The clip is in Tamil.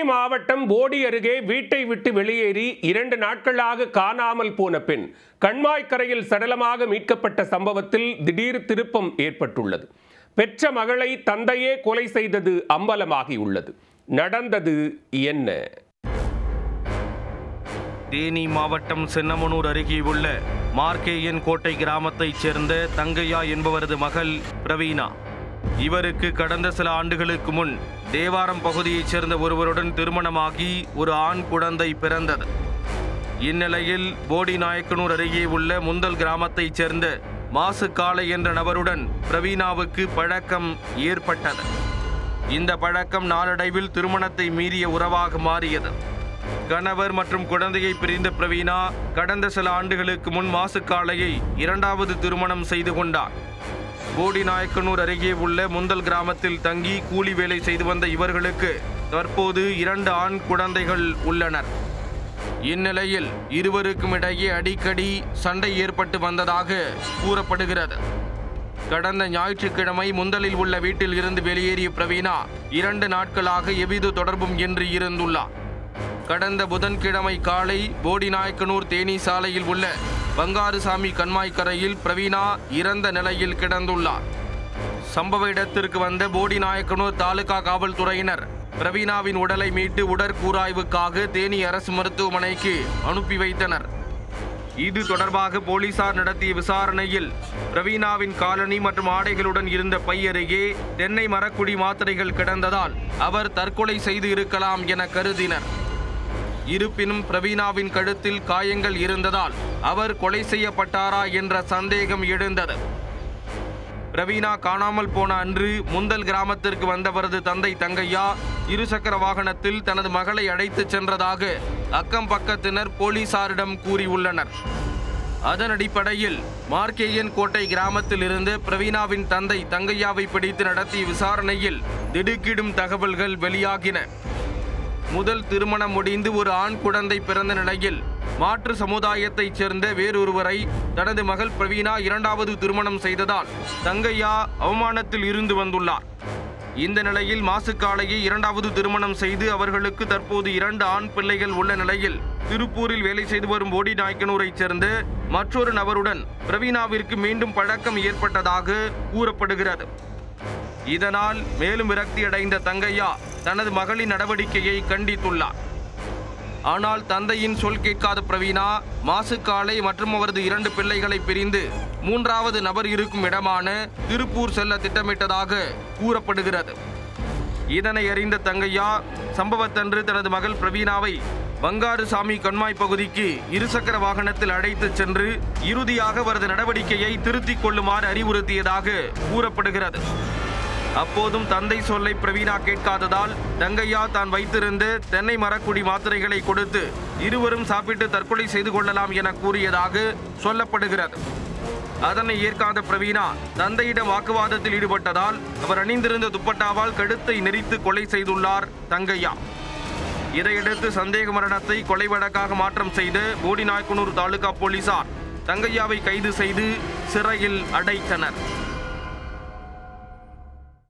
தேனி மாவட்டம் போடி அருகே வீட்டை விட்டு வெளியேறி 2 நாட்களாக காணாமல் போன பெண் கண்மாய்க்கரையில் சடலமாக மீட்கப்பட்ட சம்பவத்தில் திடீர் திருப்பம் ஏற்பட்டுள்ளது. பெற்ற மகளை தந்தையே கொலை செய்தது அம்பலமாகியுள்ளது. நடந்தது என்ன? தேனி மாவட்டம் சென்னமனூர் அருகே உள்ள மார்க்கேயன் கோட்டை கிராமத்தைச் சேர்ந்த தங்கையா என்பவரது மகள் பிரவீனா. இவருக்கு கடந்த சில ஆண்டுகளுக்கு முன் தேவாரம் பகுதியைச் சேர்ந்த ஒருவருடன் திருமணமாகி ஒரு ஆண் குழந்தை பிறந்தது. இந்நிலையில் போடி நாயக்கனூர் அருகே உள்ள முந்தல் கிராமத்தைச் சேர்ந்த மாசு காளை என்ற நபருடன் பிரவீனாவுக்கு பழக்கம் ஏற்பட்டது. இந்த பழக்கம் நாளடைவில் திருமணத்தை மீறிய உறவாக மாறியது. கணவர் மற்றும் குழந்தையை பிரிந்த பிரவீனா கடந்த சில ஆண்டுகளுக்கு முன் மாசு காளையை 2வது திருமணம் செய்து கொண்டார். போடி நாயக்கனூர் அருகே உள்ள முந்தல் கிராமத்தில் தங்கி கூலி வேலை செய்து வந்த இவர்களுக்கு தற்போது 2 ஆண் குழந்தைகள் உள்ளனர். இந்நிலையில் இருவருக்கும் இடையே அடிக்கடி சண்டை ஏற்பட்டு வந்ததாக கூறப்படுகிறது. கடந்த ஞாயிற்றுக்கிழமை முந்தலில் உள்ள வீட்டில் இருந்து வெளியேறிய பிரவீனா 2 நாட்களாக எவ்வித தொடர்பும் இன்றி இருந்துள்ளார். கடந்த புதன்கிழமை காலை போடி நாயக்கனூர் தேனி சாலையில் உள்ள பங்காருசாமி கண்மாய்க்கரையில் பிரவீனா இறந்த நிலையில் கிடந்துள்ளார். சம்பவ இடத்திற்கு வந்த போடி நாயக்கனூர் தாலுகா காவல்துறையினர் பிரவீனாவின் உடலை மீட்டு உடற்கூராய்வுக்காக தேனி அரசு மருத்துவமனைக்கு அனுப்பி வைத்தனர். இது தொடர்பாக போலீசார் நடத்திய விசாரணையில் பிரவீனாவின் காலணி மற்றும் ஆடைகளுடன் இருந்த பை அருகே தென்னை மரக்குடி மாத்திரைகள் கிடந்ததால் அவர் தற்கொலை செய்து இருக்கலாம் என கருதினர். இருப்பினும் பிரவீனாவின் கழுத்தில் காயங்கள் இருந்ததால் அவர் கொலை செய்யப்பட்டாரா என்ற சந்தேகம் எழுந்தது. பிரவீனா காணாமல் போன அன்று முந்தல் கிராமத்திற்கு வந்தவரது தந்தை தங்கையா இருசக்கர வாகனத்தில் தனது மகளை அழைத்துச் சென்றதாக அக்கம் பக்கத்தினர் போலீசாரிடம் கூறியுள்ளனர். அதன் அடிப்படையில் மார்க்கேயன் கோட்டை கிராமத்தில் இருந்து பிரவீனாவின் தந்தை தங்கையாவை பிடித்து நடத்திய விசாரணையில் திடுக்கிடும் தகவல்கள் வெளியாகின. முதல் திருமணம் முடிந்து ஒரு ஆண் குழந்தை பிறந்த நிலையில் மாற்று சமுதாயத்தைச் சேர்ந்த வேறொருவரை தனது மகள் பிரவீனா 2வது திருமணம் செய்ததால் தங்கையா அவமானத்தில் இருந்து வந்துள்ளார். இந்த நிலையில் மாசு காளையை 2வது திருமணம் செய்து அவர்களுக்கு தற்போது 2 ஆண் பிள்ளைகள் உள்ள நிலையில் திருப்பூரில் வேலை செய்து வரும் போடி நாயக்கனூரைச் சேர்ந்த மற்றொரு நபருடன் பிரவீனாவிற்கு மீண்டும் பழக்கம் ஏற்பட்டதாக கூறப்படுகிறது. இதனால் மேலும் விரக்தியடைந்த தங்கையா தனது மகளின் நடவடிக்கையை கண்டித்துள்ளார். ஆனால் தந்தையின் சொல் கேட்காத பிரவீனா மாசு காளை மற்றும் அவரது 2 பிள்ளைகளை பிரிந்து 3வது நபர் இருக்கும் இடமான திருப்பூர் செல்ல திட்டமிட்டதாக கூறப்படுகிறது. இதனை அறிந்த தங்கையா சம்பவத்தன்று தனது மகள் பிரவீனாவை பங்காருசாமி கண்மாய் பகுதிக்கு இருசக்கர வாகனத்தில் அழைத்துச் சென்று இறுதியாக அவரது நடவடிக்கையை திருத்திக் கொள்ளுமாறு அறிவுறுத்தியதாக கூறப்படுகிறது. அப்போதும் தந்தை சொல்லை பிரவீனா கேட்காததால் தங்கையா தான் வைத்திருந்த தென்னை மரக்குடி மாத்திரைகளை கொடுத்து இருவரும் சாப்பிட்டு தற்கொலை செய்து கொள்ளலாம் என கூறியதாக சொல்லப்படுகிறது. அதனை ஏற்காத பிரவீனா தந்தையிடம் வாக்குவாதத்தில் ஈடுபட்டதால் அவர் அணிந்திருந்த துப்பட்டாவால் கழுத்தை நெரித்து கொலை செய்துள்ளார் தங்கையா. இதையடுத்து சந்தேக மரணத்தை கொலை வழக்காக மாற்றம் செய்து போடி நாயக்கனூர் தாலுகா போலீசார் தங்கையாவை கைது செய்து சிறையில் அடைத்தனர்.